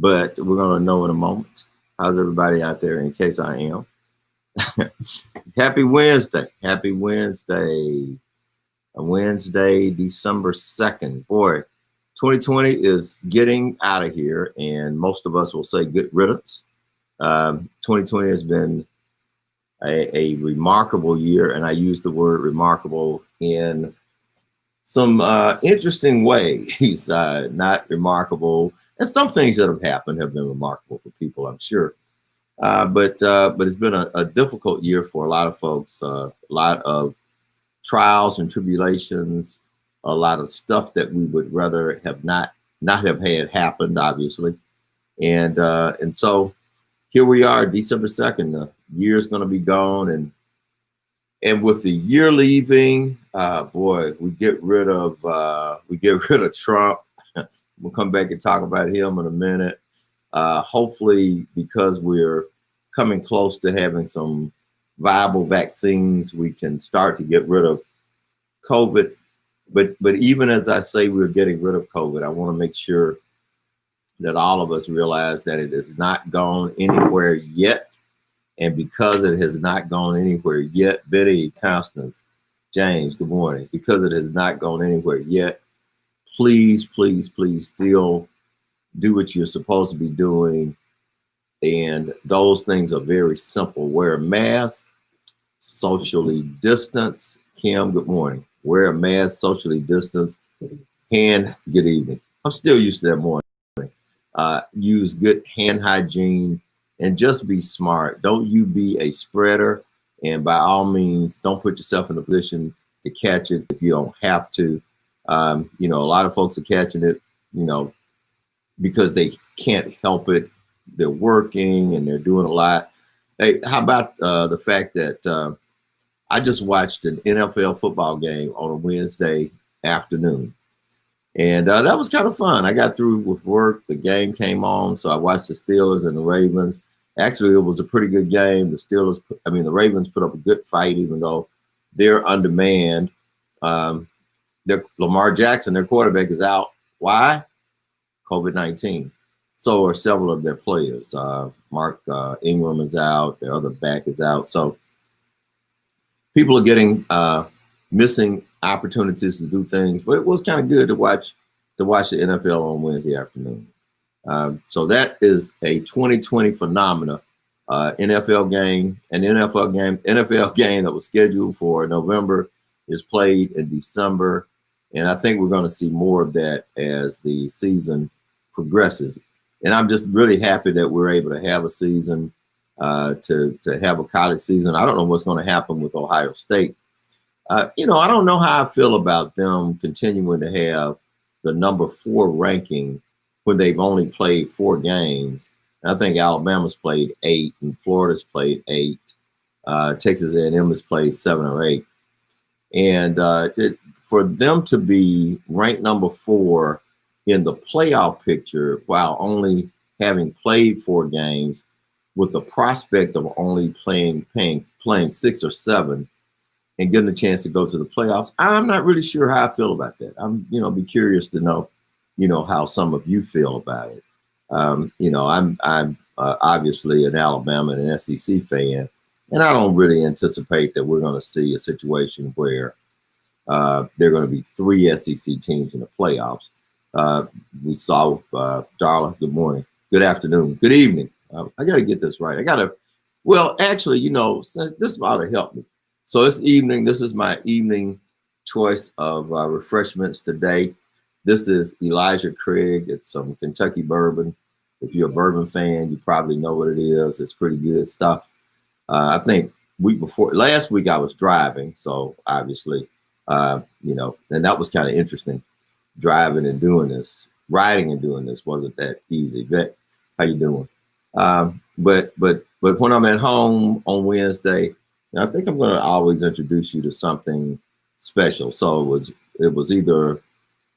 but we're going to know in a moment. How's everybody out there in case I am? Happy Wednesday. Happy Wednesday. Wednesday, December 2nd. Boy, 2020 is getting out of here, and most of us will say good riddance. 2020 has been a remarkable year, and I use the word remarkable in some interesting ways. Not remarkable, and some things that have happened have been remarkable for people, I'm sure. But it's been a difficult year for a lot of folks. A lot of trials and tribulations, a lot of stuff that we would rather have not have had happened, obviously. And so here we are, December 2nd. The year is going to be gone, and with the year leaving, boy, we get rid of Trump. We'll come back and talk about him in a minute. Hopefully, because we're coming close to having some viable vaccines, we can start to get rid of COVID. But even as I say we're getting rid of COVID, I want to make sure that all of us realize that it has not gone anywhere yet. And because it has not gone anywhere yet, Betty, Constance, James, good morning. Because it has not gone anywhere yet, please, please, please still do what you're supposed to be doing. And those things are very simple. Wear a mask, socially distance. Kim, good morning. Wear a mask, socially distance, good evening. I'm still used to that morning. Use good hand hygiene and just be smart. Don't you be a spreader. And by all means, don't put yourself in a position to catch it if you don't have to. A lot of folks are catching it, because they can't help it. They're working and they're doing a lot. Hey, how about the fact that I just watched an NFL football game on a Wednesday afternoon, and that was kind of fun. I got through with work, the game came on, so I watched the Steelers and the Ravens. Actually, it was a pretty good game. The Ravens put up a good fight, even though they're undermanned. Lamar Jackson, their quarterback, is out. Why? COVID-19. So are several of their players. Mark Ingram is out. Their other back is out. So people are getting missing opportunities to do things. But it was kind of good to watch the NFL on Wednesday afternoon. So that is a 2020 phenomena. NFL game that was scheduled for November is played in December. And I think we're going to see more of that as the season progresses. And I'm just really happy that we're able to have a season, to have a college season. I don't know what's going to happen with Ohio State. I don't know how I feel about them continuing to have the number 4 ranking when they've only played 4 games. I think Alabama's played 8 and Florida's played 8. Texas A&M has played 7 or 8. And for them to be ranked number 4 in the playoff picture while only having played 4 games with the prospect of only playing 6 or 7 and getting a chance to go to the playoffs, I'm not really sure how I feel about that. I'm, be curious to know, how some of you feel about it. I'm obviously an Alabama and an SEC fan, and I don't really anticipate that we're going to see a situation where there are going to be 3 SEC teams in the playoffs. We saw Darla, good morning, good afternoon, good evening. I got to get this right. This ought to help me. So this evening, this is my evening choice of refreshments today. This is Elijah Craig. It's some Kentucky bourbon. If you're a bourbon fan, you probably know what it is. It's pretty good stuff. I think last week I was driving, so obviously, and that was kind of interesting. Driving and doing this, riding and doing this wasn't that easy. Vic, how you doing? But when I'm at home on Wednesday, I think I'm going to always introduce you to something special. So it was either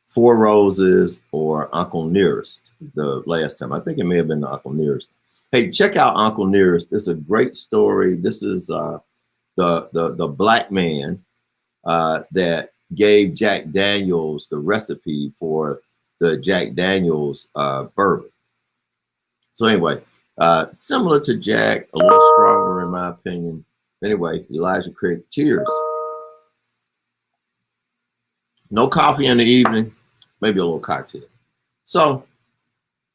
Four Roses or Uncle Nearest the last time. I think it may have been the Uncle Nearest. Hey, check out Uncle Nearest. It's a great story. This is the black man that gave Jack Daniels the recipe for the Jack Daniels bourbon. So anyway, similar to Jack, a little stronger in my opinion. Anyway, Elijah Craig, cheers. No coffee in the evening, maybe a little cocktail. So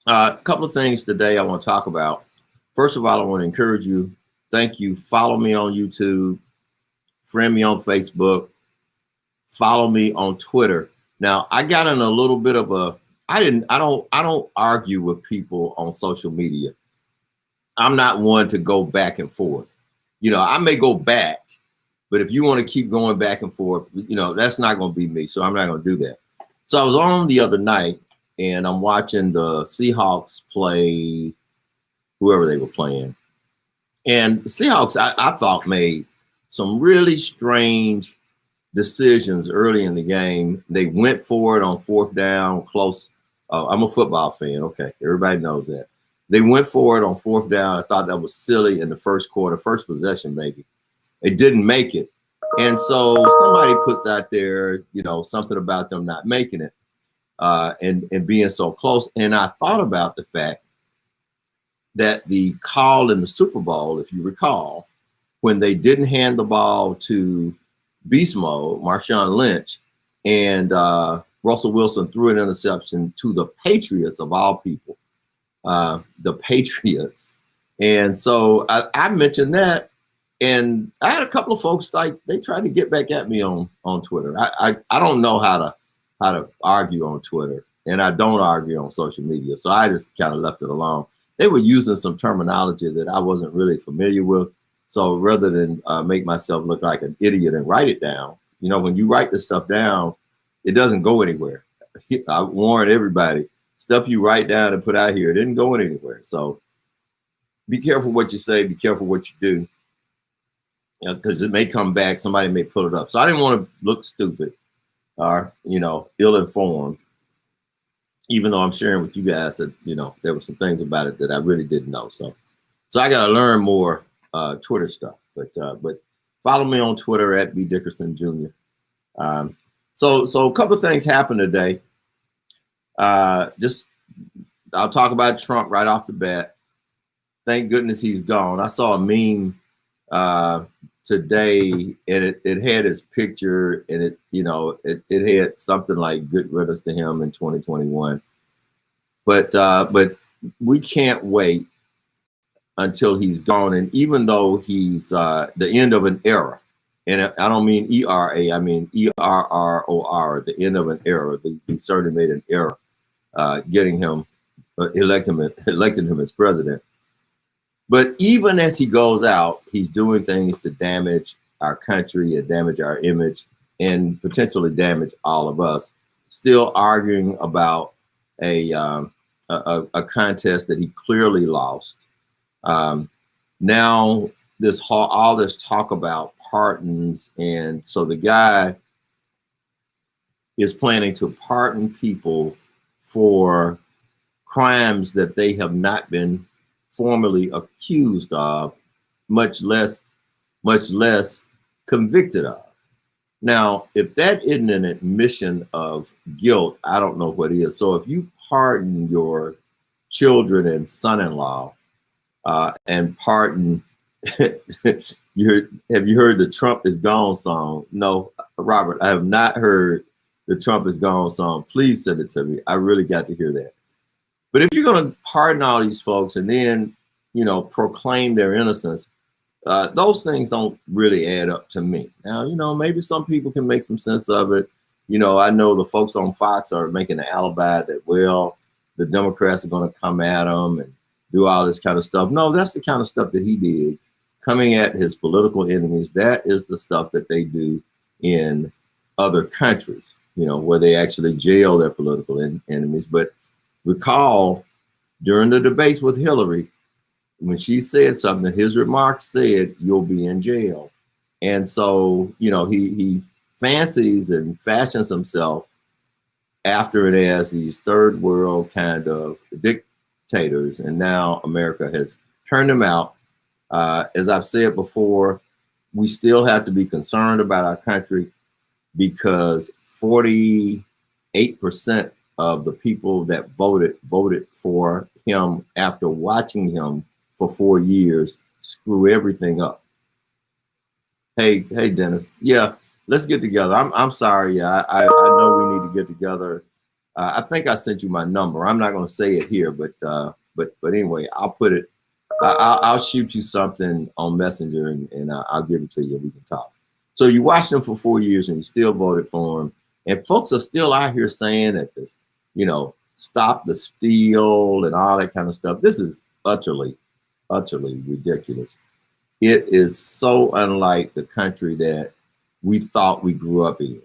a couple of things today I want to talk about. First of all, I want to encourage you. Thank you. Follow me on YouTube, friend me on Facebook, follow me on Twitter. Now, I got in a little bit of a, I don't argue with people on social media. I'm not one to go back and forth. You know, I may go back, but if you want to keep going back and forth, you know, that's not going to be me. So I'm not going to do that. So I was on the other night and I'm watching the Seahawks play whoever they were playing. And the Seahawks, I thought, made some really strange decisions early in the game. They went for it on fourth down, close. I'm a football fan. Okay, everybody knows that. They went for it on fourth down. I thought that was silly in the first quarter, first possession, maybe. It didn't make it. And so somebody puts out there, you know, something about them not making it and being so close. And I thought about the fact that the call in the Super Bowl, if you recall, when they didn't hand the ball to Beast Mode, Marshawn Lynch, and Russell Wilson threw an interception to the Patriots of all people, the Patriots. And so I mentioned that, and I had a couple of folks, like, they tried to get back at me on Twitter. I don't know how to argue on Twitter, and I don't argue on social media, so I just kind of left it alone. They were using some terminology that I wasn't really familiar with. So rather than make myself look like an idiot and write it down, you know, when you write this stuff down, it doesn't go anywhere. I warn everybody, stuff you write down and put out here, it didn't go anywhere. So be careful what you say, be careful what you do, because it may come back, somebody may pull it up. So I didn't want to look stupid or, you know, ill-informed, even though I'm sharing with you guys that, you know, there were some things about it that I really didn't know. So I got to learn more Twitter stuff, but follow me on Twitter at B Dickerson Jr. So a couple of things happened today. I'll talk about Trump right off the bat. Thank goodness he's gone. I saw a meme today, and it had his picture, and it had something like "Good riddance to him" in 2021. But we can't wait until he's gone. And even though he's the end of an era, and I don't mean ERA, I mean ERROR, the end of an era. He certainly made an error getting him, electing him as president. But even as he goes out, he's doing things to damage our country and damage our image and potentially damage all of us, still arguing about a contest that he clearly lost. Now all this talk about pardons, and so the guy is planning to pardon people for crimes that they have not been formally accused of, much less convicted of. Now, if that isn't an admission of guilt, I don't know what is. So if you pardon your children and son-in-law and pardon have you heard the Trump is Gone song? No, Robert, I have not heard the Trump is Gone song. Please send it to me. I really got to hear that. But if you're going to pardon all these folks and then, you know, proclaim their innocence, those things don't really add up to me. Now, you know, maybe some people can make some sense of it. You know, I know the folks on Fox are making an alibi that, well, the Democrats are going to come at them and do all this kind of stuff. No, that's the kind of stuff that he did, coming at his political enemies. That is the stuff that they do in other countries, you know, where they actually jail their political enemies. But recall, during the debates with Hillary, when she said something, his remarks said, "You'll be in jail." And so, you know, he fancies and fashions himself after it as these third world kind of dictators. And now America has turned them out. As I've said before, we still have to be concerned about our country because 48% of the people that voted for him after watching him for 4 years screw everything up. Hey, Dennis. Yeah, let's get together. I'm sorry. Yeah, I know we need to get together. I think I sent you my number. I'm not going to say it here, but anyway, I'll put it. I'll shoot you something on Messenger and I'll give it to you. We can talk. So you watched him for 4 years and you still voted for him, and folks are still out here saying that this, stop the steal and all that kind of stuff. This is utterly ridiculous. It is so unlike the country that we thought we grew up in.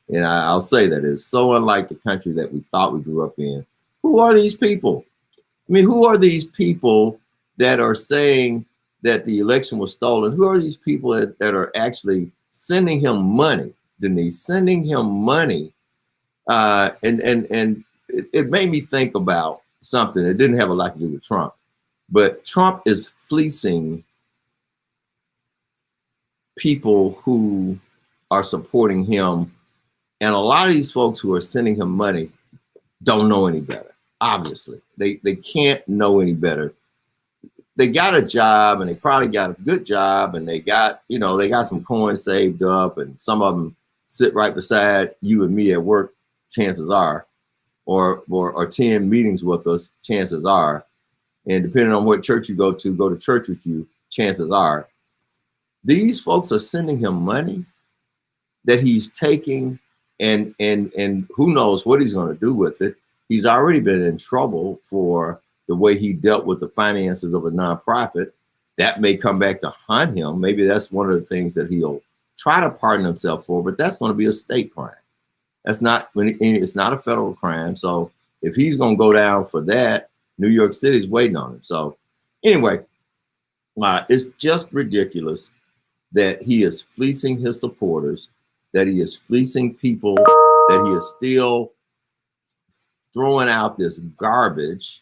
And I'll say that it's so unlike the country that we thought we grew up in. Who are these people? I mean, who are these people that are saying that the election was stolen? Who are these people that are actually sending him money, Denise, sending him money? And it made me think about something. It didn't have a lot to do with Trump, but Trump is fleecing people who are supporting him. And a lot of these folks who are sending him money don't know any better. Obviously, they can't know any better. They got a job, and they probably got a good job, and they got some coins saved up, and some of them sit right beside you and me at work, chances are, or attend meetings with us, chances are. And depending on what church you go to church with you, chances are. These folks are sending him money that he's taking, and who knows what he's going to do with it. He's already been in trouble for the way he dealt with the finances of a nonprofit. That may come back to haunt him. Maybe that's one of the things that he'll try to pardon himself for, but that's going to be a state crime. It's not a federal crime. So if he's going to go down for that, New York City's waiting on him. So anyway, it's just ridiculous that he is fleecing his supporters, that he is fleecing people, that he is still throwing out this garbage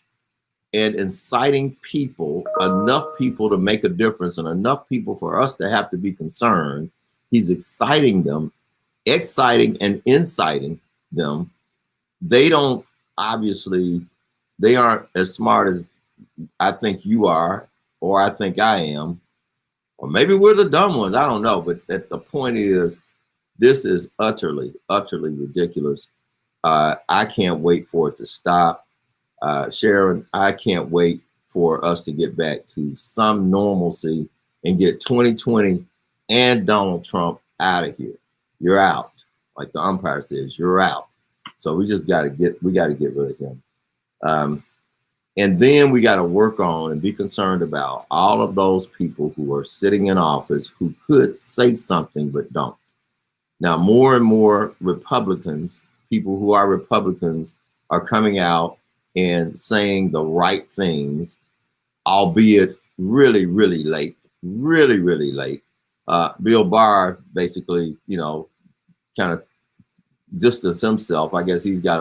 and inciting people, enough people to make a difference and enough people for us to have to be concerned. He's exciting and inciting them. They don't, obviously, they aren't as smart as I think you are, or I think I am, or maybe we're the dumb ones. I don't know. But the point is, this is utterly ridiculous. I can't wait for it to stop. Sharon, I can't wait for us to get back to some normalcy and get 2020 and Donald Trump out of here. You're out. Like the umpire says, you're out. So we just got to get rid of him. And then we got to work on and be concerned about all of those people who are sitting in office who could say something but don't. Now, more and more Republicans, people who are Republicans, are coming out and saying the right things, albeit really late, really late. Bill Barr basically, kind of distanced himself. I guess he's got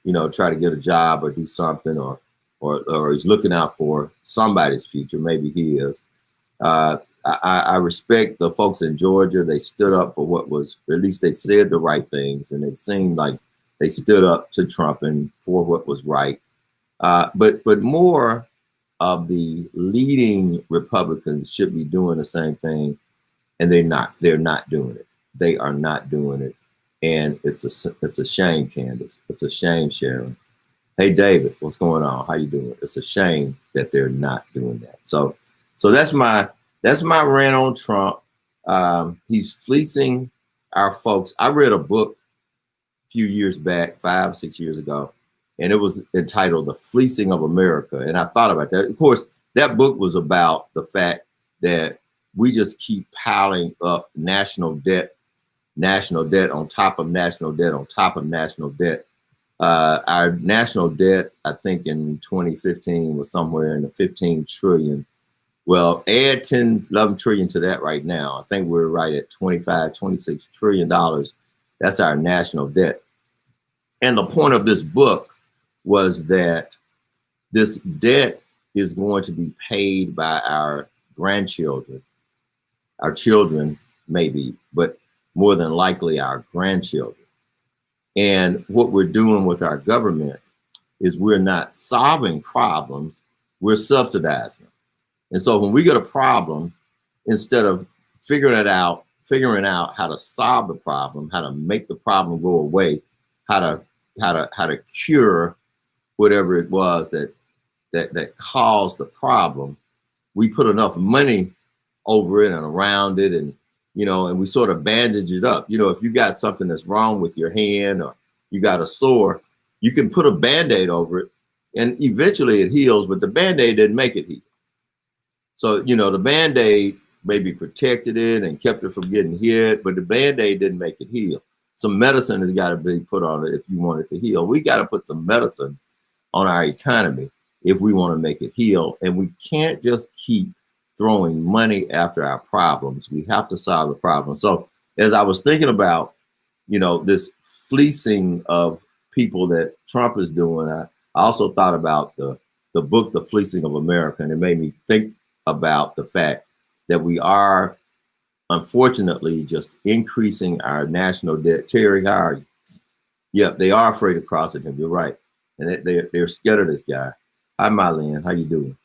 to, try to get a job or do something, or he's looking out for somebody's future. Maybe he is. I respect the folks in Georgia. They stood up for what was, or at least they said the right things, and it seemed like they stood up to Trump and for what was right. But more of the leading Republicans should be doing the same thing, and they're not. They're not doing it. They are not doing it, and it's a shame, Candace. It's a shame, Sharon. Hey, David, what's going on? How you doing? It's a shame that they're not doing that. So that's my rant on Trump. He's fleecing our folks. I read a book a few years back, 5 or 6 years ago, and it was entitled The Fleecing of America. And I thought about that. Of course, that book was about the fact that we just keep piling up national debt on top of national debt on top of national debt. Our national debt, I think in 2015 was somewhere in the 15 trillion. Well, add 10, 11 trillion to that right now. I think we're right at 25, 26 trillion dollars. That's our national debt. And the point of this book was that this debt is going to be paid by our grandchildren, our children maybe, but more than likely our grandchildren. And what we're doing with our government is we're not solving problems, we're subsidizing them. And so when we get a problem, instead of figuring out how to solve the problem, how to make the problem go away, how to cure whatever it was that caused the problem, we put enough money over it and around it, and and we sort of bandage it up. If you got something that's wrong with your hand or you got a sore, you can put a Band-Aid over it and eventually it heals, but the Band-Aid didn't make it heal. So, the Band-Aid maybe protected it and kept it from getting hit, but the Band-Aid didn't make it heal. Some medicine has got to be put on it if you want it to heal. We got to put some medicine on our economy if we want to make it heal. And we can't just keep throwing money after our problems. We have to solve the problem. So as I was thinking about, this fleecing of people that Trump is doing, I also thought about the book, The Fleecing of America, and it made me think about the fact that we are, unfortunately, just increasing our national debt. Terry, how are you? Yep, they are afraid of crossing him. You're right. And they're scared of this guy. Hi, Mylene. How you doing?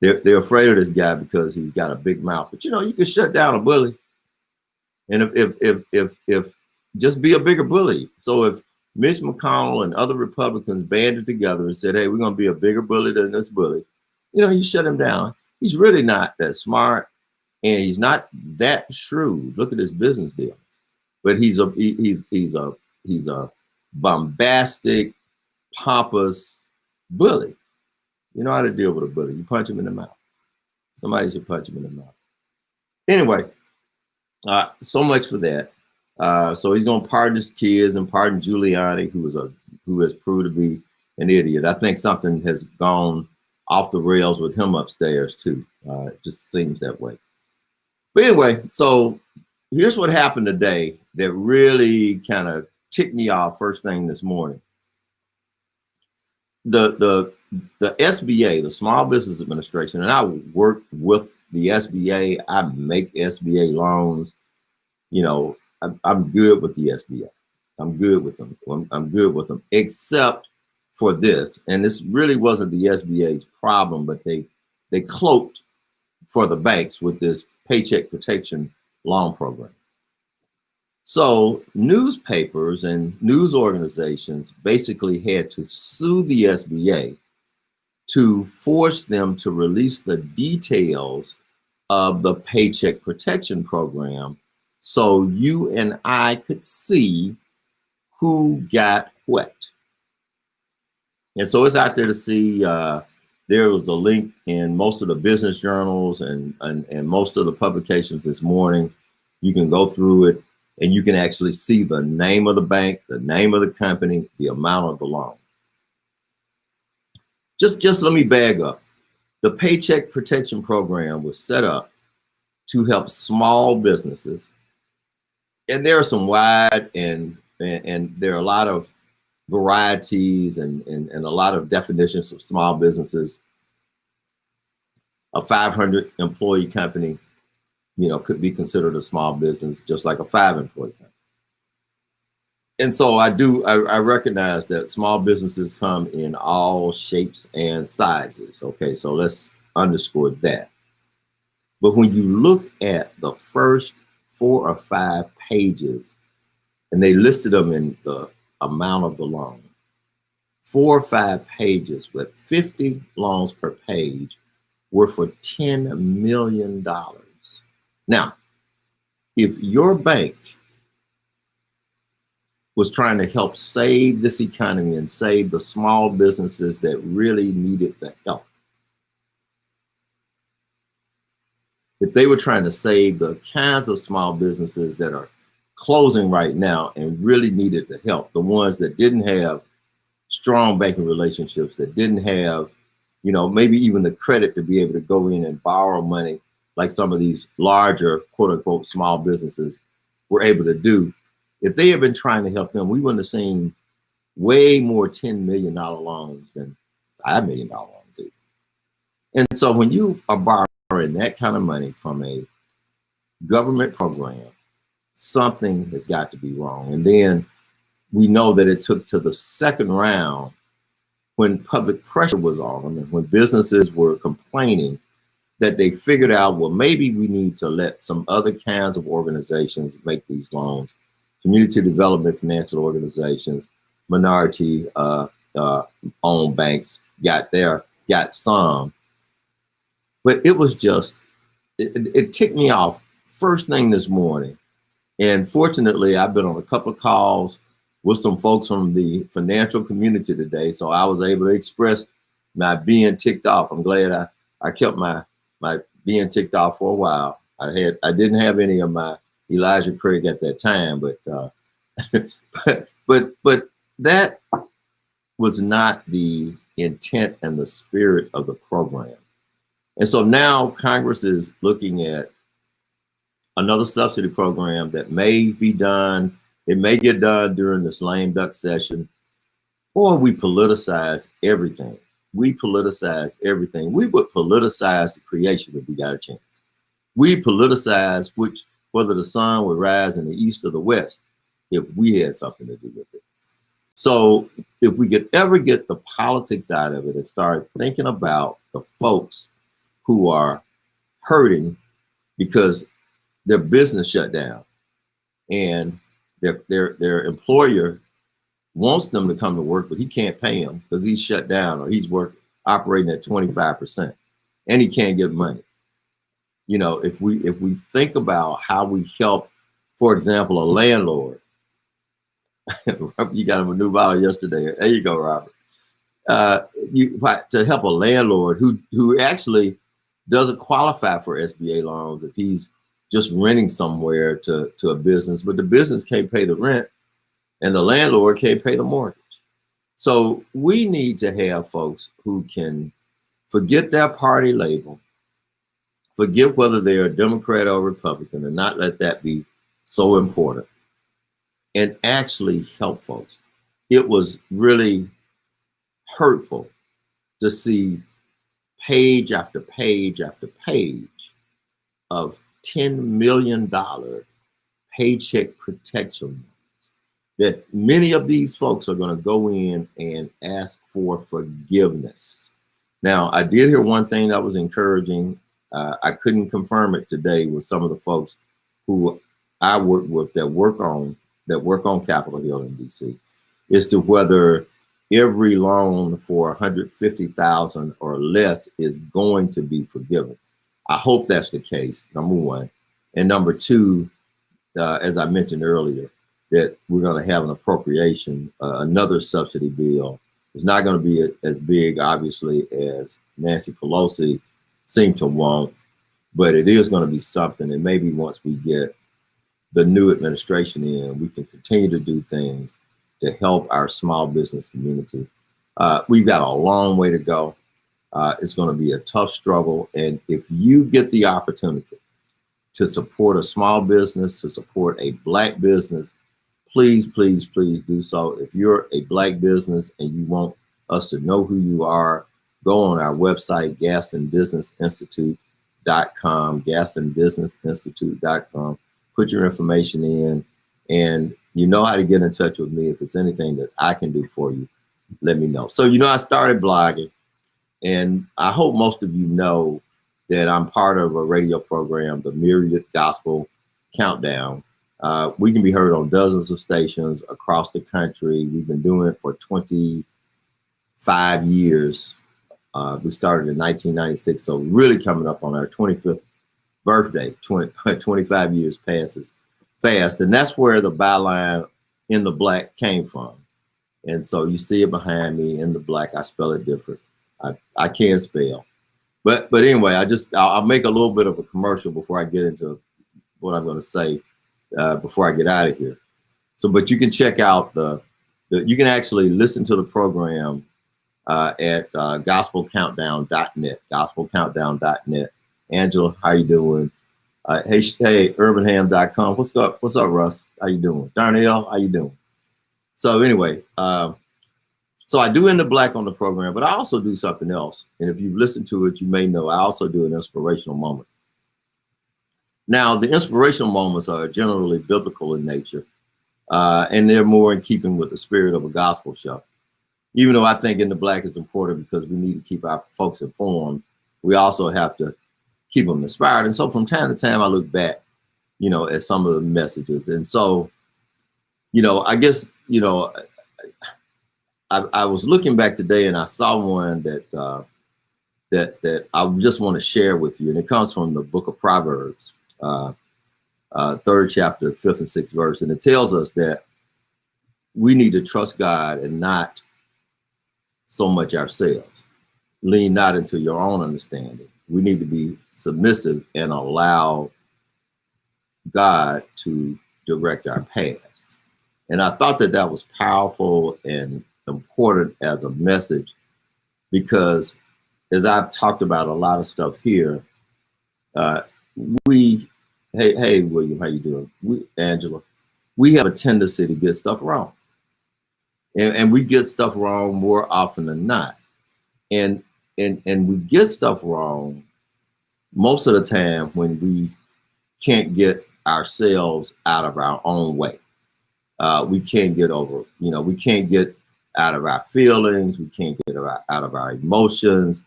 They're afraid of this guy because he's got a big mouth. But you can shut down a bully. And if just be a bigger bully. So if Mitch McConnell and other Republicans banded together and said, hey, we're going to be a bigger bully than this bully, you shut him down. He's really not that smart and he's not that shrewd. Look at his business deals. But he's a bombastic, pompous bully. You know how to deal with a bully. You punch him in the mouth. Somebody should punch him in the mouth. Anyway, so much for that. So he's going to pardon his kids and pardon Giuliani, who has proved to be an idiot. I think something has gone off the rails with him upstairs too. It just seems that way. But anyway, so here's what happened today that really kind of ticked me off first thing this morning. The SBA, the Small Business Administration, and I work with the SBA. I make SBA loans. I'm good with the SBA. I'm good with them. I'm good with them, except for this. And this really wasn't the SBA's problem, but they cloaked for the banks with this Paycheck Protection Loan Program. So newspapers and news organizations basically had to sue the SBA to force them to release the details of the Paycheck Protection Program so you and I could see who got what. And so it's out there to see. There was a link in most of the business journals and most of the publications this morning. You can go through it and you can actually see the name of the bank, the name of the company, the amount of the loan. Just let me bag up. The Paycheck Protection Program was set up to help small businesses. And there are some wide and there are a lot of varieties and a lot of definitions of small businesses. A 500 employee company, could be considered a small business, just like a 5-employee company. And so I recognize that small businesses come in all shapes and sizes. Okay, so let's underscore that. But when you look at the first 4 or 5 pages, and they listed them in the amount of the loan, 4 or 5 pages with 50 loans per page were for $10 million. Now, if your bank was trying to help save this economy and save the small businesses that really needed the help, if they were trying to save the kinds of small businesses that are closing right now and really needed the help, the ones that didn't have strong banking relationships, that didn't have, maybe even the credit to be able to go in and borrow money like some of these larger, quote unquote, small businesses were able to do. If they had been trying to help them, we wouldn't have seen way more $10 million loans than $5 million loans either. And so when you are borrowing that kind of money from a government program, something has got to be wrong. And then we know that it took to the second round when public pressure was on and when businesses were complaining that they figured out, well, maybe we need to let some other kinds of organizations make these loans. Community development financial organizations, minority owned banks got some. But it was just, it ticked me off first thing this morning. And fortunately, I've been on a couple of calls with some folks from the financial community today. So I was able to express my being ticked off. I'm glad I kept my being ticked off for a while. I didn't have any of my Elijah Craig at that time, but but that was not the intent and the spirit of the program. And so now Congress is looking at another subsidy program that may be done. It may get done during this lame duck session, or we politicize everything. We politicize everything. We would politicize the creation if we got a chance. We politicize whether the sun would rise in the east or the west if we had something to do with it. So if we could ever get the politics out of it and start thinking about the folks who are hurting because their business shut down and their employer wants them to come to work, but he can't pay them because he's shut down or he's operating at 25% and he can't get money. You know, if we think about how we help, for example, a landlord. You got him a new bottle yesterday. There you go, Robert. To help a landlord who actually doesn't qualify for SBA loans if he's just renting somewhere to a business, but the business can't pay the rent and the landlord can't pay the mortgage. So we need to have folks who can forget their party label, forget whether they're a Democrat or Republican, and not let that be so important, and actually help folks. It was really hurtful to see page after page after page of $10 million paycheck protection loans that many of these folks are going to go in and ask for forgiveness. Now, I did hear one thing that was encouraging. I couldn't confirm it today with some of the folks who I work with that work on Capitol Hill in DC, as to whether every loan for $150,000 or less is going to be forgiven. I hope that's the case, number one. And number two, as I mentioned earlier, that we're going to have an appropriation, another subsidy bill. It's not going to be as big, obviously, as Nancy Pelosi seemed to want, but it is going to be something. And maybe once we get the new administration in, we can continue to do things to help our small business community. We've got a long way to go. It's going to be a tough struggle. And if you get the opportunity to support a small business, to support a Black business, please, please, please do so. If you're a Black business and you want us to know who you are, go on our website, GastonBusinessInstitute.com, GastonBusinessInstitute.com. Put your information in, and you know how to get in touch with me. If it's anything that I can do for you, let me know. So, you know, I started blogging, and I hope most of you know that I'm part of a radio program, the Myriad Gospel Countdown. We can be heard on dozens of stations across the country. We've been doing it for 25 years. We started in 1996, so really coming up on our 25th birthday. 25 years passes fast, and that's where the byline "in the black" came from. And so you see it behind me, in the black. I spell it different. I can't spell, but anyway, I'll make a little bit of a commercial before I get into what I'm going to say before I get out of here. So, but you can check out you can actually listen to the program at gospelcountdown.net, gospelcountdown.net. Angela, how you doing? Hey, urbanham.com. What's up, Russ? How you doing? Darnell, how you doing? So anyway, so I do In the Black on the program, but I also do something else. And if you've listened to it, you may know I also do an inspirational moment. Now, the inspirational moments are generally biblical in nature. And they're more in keeping with the spirit of a gospel show. Even though I think In the Black is important because we need to keep our folks informed, we also have to keep them inspired. And so from time to time, I look back, at some of the messages. And so, I guess, I was looking back today and I saw one that I just want to share with you. And it comes from the book of Proverbs, 3rd chapter, 5th and 6th verse. And it tells us that we need to trust God and not so much ourselves. Lean not into your own understanding. We need to be submissive and allow God to direct our paths. And I thought that that was powerful and important as a message, because as I've talked about a lot of stuff here, hey William, how you doing? Angela, we have a tendency to get stuff wrong, and we get stuff wrong more often than not, and we get stuff wrong most of the time when we can't get ourselves out of our own way. We can't get over, we can't get out of our feelings. We can't get out of our emotions.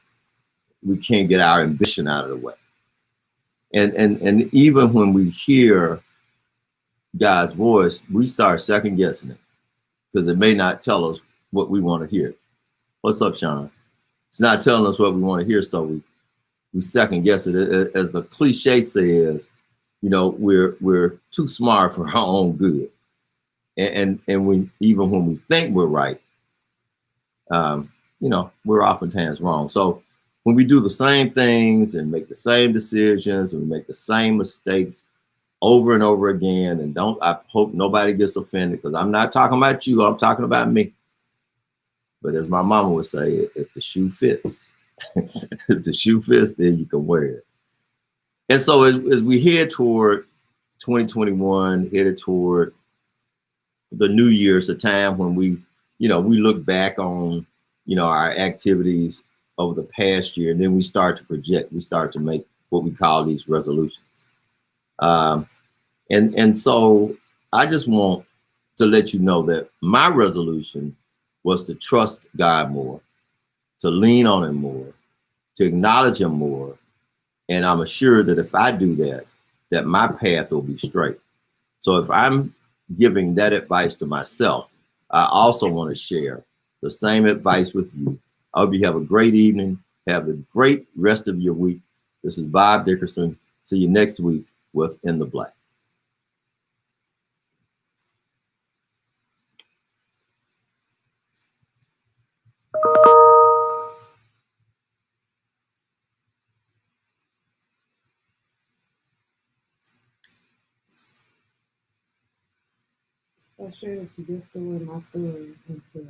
We can't get our ambition out of the way. And even when we hear God's voice, we start second guessing it because it may not tell us what we want to hear. What's up, Sean? It's not telling us what we want to hear, so we second guess it. As a cliche says, we're too smart for our own good. And even when we think we're right, we're oftentimes wrong. So when we do the same things and make the same decisions and we make the same mistakes over and over again, and I hope nobody gets offended because I'm not talking about you, I'm talking about me. But as my mama would say, if the shoe fits, if the shoe fits, then you can wear it. And so as we head toward 2021, headed toward the new year, it's a time when we look back on, our activities over the past year, and then we start to project, we start to make what we call these resolutions. And so I just want to let you know that my resolution was to trust God more, to lean on him more, to acknowledge him more. And I'm assured that if I do that, that my path will be straight. So if I'm giving that advice to myself, I also want to share the same advice with you. I hope you have a great evening. Have a great rest of your week. This is Bob Dickerson. See you next week with In the Black. I shared your story, my story, into